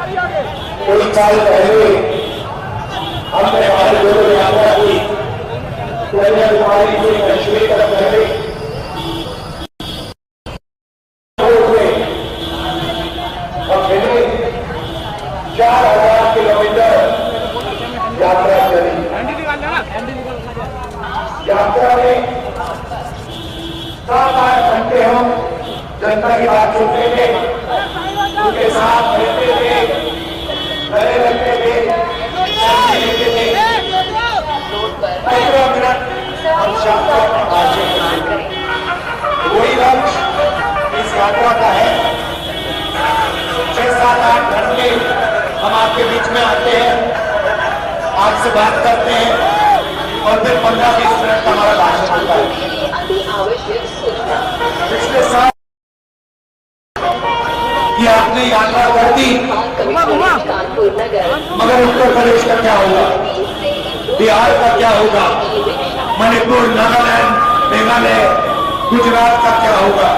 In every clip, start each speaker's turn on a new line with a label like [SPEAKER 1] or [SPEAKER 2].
[SPEAKER 1] कुछ साल पहले हमने हमारे जोड़ो यात्रा की कन्याकुमारी से कश्मीर तक पहले और मैंने 4000 किलोमीटर यात्रा करी। यात्रा में 7-8 घंटे हम जनता की बात सुनते थे, उनके साथ रहते थे, गले लगते थे, लेते थे। 15 मिनट हम शाम तक बातचीत करते थे। वही लक्ष्य इस यात्रा का है। 6-7-8 घंटे हम आपके बीच में आते हैं, आपसे बात करते हैं और फिर 15-20 मिनट का हमारा भाषण होता है। पिछले साल ये आपने यात्रा कर दी, मगर उत्तर प्रदेश का क्या होगा, बिहार का क्या होगा, मणिपुर, नागालैंड, मेघालय, गुजरात का क्या होगा?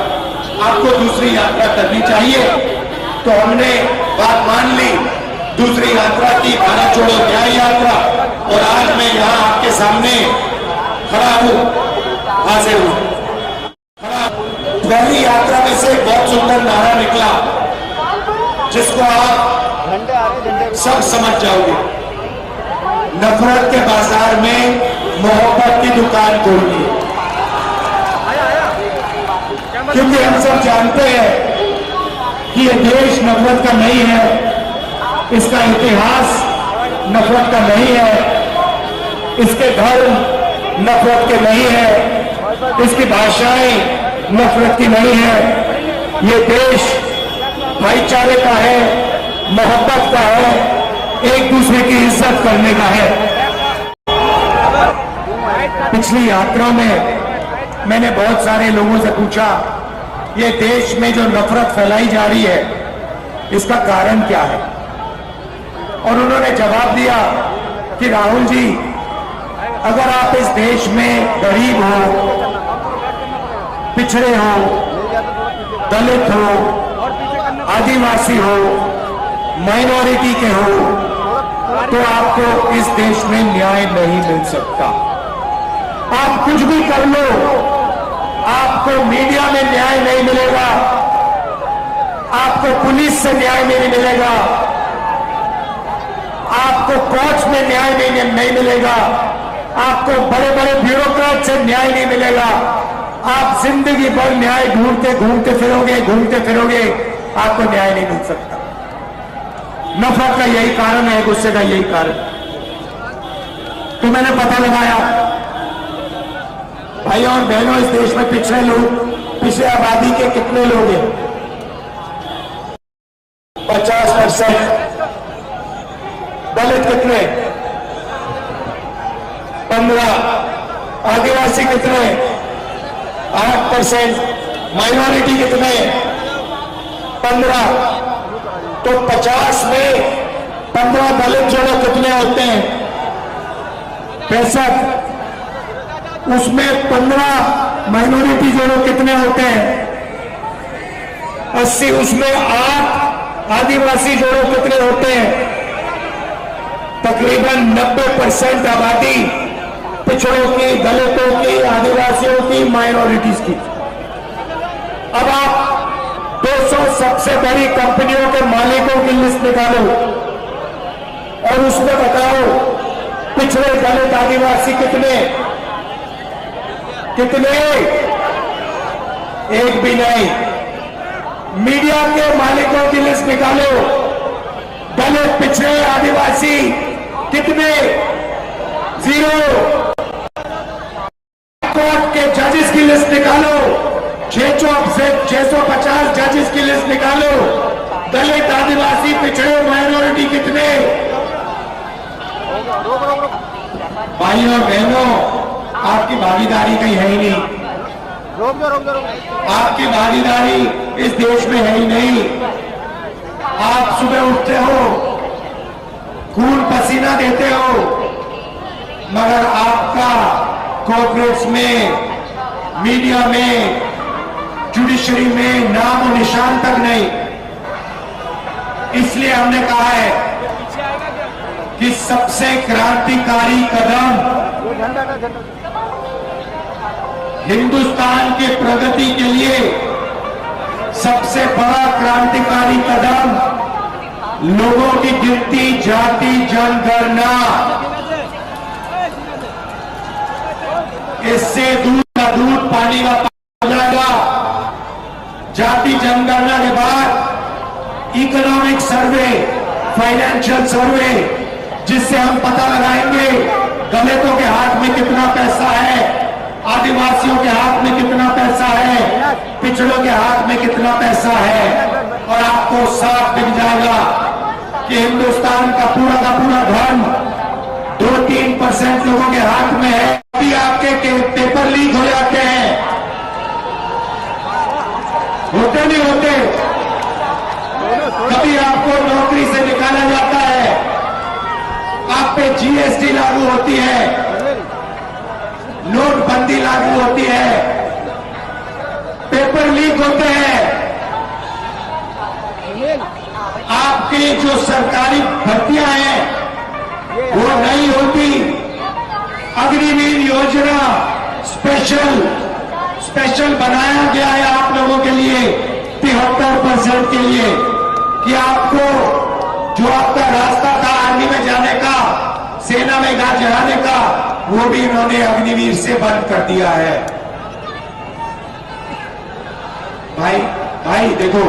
[SPEAKER 1] आपको दूसरी यात्रा करनी चाहिए। तो हमने बात मान ली, दूसरी यात्रा की, भारत जोड़ो न्याय यात्रा। और आज मैं यहाँ आपके सामने खड़ा हूँ, हाजिर हूँ। पहली यात्रा में से बहुत सुंदर नारा निकला जिसको आप सब समझ जाओगे। नफरत के बाजार में मोहब्बत की दुकान खोलनी। क्योंकि हम सब जानते हैं कि ये देश नफरत का नहीं है, इसका इतिहास नफरत का नहीं है, इसके धर्म नफरत के नहीं है, इसकी भाषाएं नफरत की नहीं है। ये देश भाईचारे का है, मोहब्बत का है, एक दूसरे की इज्जत करने का है। पिछली यात्रा में मैंने बहुत सारे लोगों से पूछा, ये देश में जो नफरत फैलाई जा रही है इसका कारण क्या है? और उन्होंने जवाब दिया कि राहुल जी, अगर आप इस देश में गरीब हो, पिछड़े हो, दलित हो, आदिवासी हो, माइनॉरिटी के हो, तो आपको इस देश में न्याय नहीं मिल सकता। आप कुछ भी कर लो, आपको मीडिया में न्याय नहीं मिलेगा, आपको पुलिस से न्याय नहीं मिलेगा, आपको कोर्ट्स में न्याय नहीं मिलेगा, आपको बड़े बड़े ब्यूरोक्रेट से न्याय नहीं मिलेगा। आप जिंदगी भर न्याय घूमते फिरोगे, आपको न्याय नहीं मिल सकता। नफरत का यही कारण है, गुस्से का यही कारण। तो मैंने पता लगाया, भाइयों और बहनों, इस देश में पिछड़े लोग, पिछड़े आबादी के कितने लोग हैं? 50%। दलित कितने? 15। आदिवासी कितने? 8%। माइनॉरिटी कितने? 15। तो 50 में 15 दलित जोड़े कितने होते हैं? 65। उसमें 15 माइनॉरिटी जोड़े कितने होते हैं? 80। उसमें 8 आदिवासी जोड़े कितने होते हैं? तकरीबन 90% आबादी पिछड़ों की, दलितों की, आदिवासियों की, माइनॉरिटीज की। अब आप 200 सबसे बड़ी कंपनियों के मालिकों की लिस्ट निकालो और उसमें बताओ पिछड़े, दलित, आदिवासी कितने? एक भी नहीं। मीडिया के मालिकों की लिस्ट निकालो, दलित, पिछड़े, आदिवासी कितने? 0। कोर्ट के जजेस की लिस्ट निकालो, 650 जजेस की लिस्ट निकालो, दलित, आदिवासी, पिछड़े, माइनॉरिटी कितने? भाइयों और बहनों, आपकी भागीदारी कहीं है ही नहीं। आपकी भागीदारी इस देश में है ही नहीं। आप सुबह उठते हो, खून पसीना देते हो, मगर आपका कॉर्पोरेट्स में, मीडिया में, जुडिशरी में नाम और निशान तक नहीं। इसलिए हमने कहा है कि सबसे क्रांतिकारी कदम हिंदुस्तान की प्रगति के लिए सबसे बड़ा क्रांतिकारी कदम लोगों की गिनती, जाति जनगणना। इससे दूध का दूध, पानी का पानी हो जाएगा। जाति जनगणना के बाद इकोनॉमिक सर्वे, फाइनेंशियल सर्वे, जिससे हम पता लगाएंगे दलितों के हाथ में कितना पैसा है, आदिवासियों के हाथ में कितना पैसा है, पिछड़ों के हाथ में कितना पैसा है, और आपको साफ दिख जाएगा कि हिंदुस्तान का पूरा धर्म 2-3% लोगों के हाथ में है। अभी आपके पेपर लीक हो जाते हैं, होते नहीं होते, कभी आपको नौकरी से निकाला जाता है, आप पे जीएसटी लागू होती है, नोटबंदी लागू होती है, पेपर लीक होते हैं, आपकी जो सरकारी भर्तियां हैं वो नहीं होती। अग्निवीर योजना स्पेशल बनाया गया है आप लोगों के लिए, 73% के लिए, कि आपको जो आपका रास्ता था आर्मी में जाने का, सेना में जाने का, वो भी इन्होंने अग्निवीर से बंद कर दिया है। भाई देखो,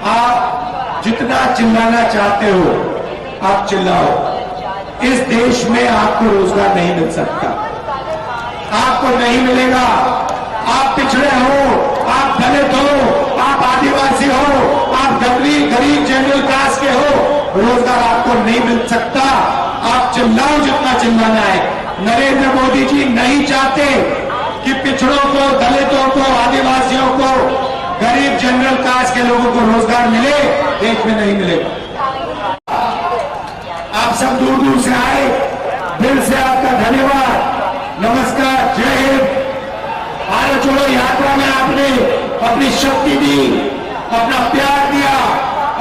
[SPEAKER 1] आप जितना चिल्लाना चाहते हो आप चिल्लाओ, इस देश में आपको रोजगार नहीं मिल सकता, आपको नहीं मिलेगा। आप पिछड़े हो, आप दलित हो, आप आदिवासी हो, आप गरीब जनरल क्लास के हो, रोजगार आपको नहीं मिल सकता। आप चिल्लाओ जितना चिल्लाना है। नरेंद्र मोदी जी नहीं चाहते कि पिछड़ों को, दलितों को, आदिवासियों को, गरीब जनरल क्लास के लोगों को रोजगार मिले, देश में नहीं मिलेगा। आप सब दूर से आए, दिल से आपका धन्यवाद, नमस्कार, जय हिंद। भारत जोड़ो यात्रा में आपने अपनी शक्ति दी, अपना प्यार दिया,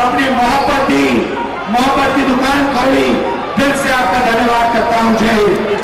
[SPEAKER 1] अपनी मोहब्बत दी, मोहब्बत की दुकान खोली, दिल से आपका धन्यवाद करता हूं। जय हिंद।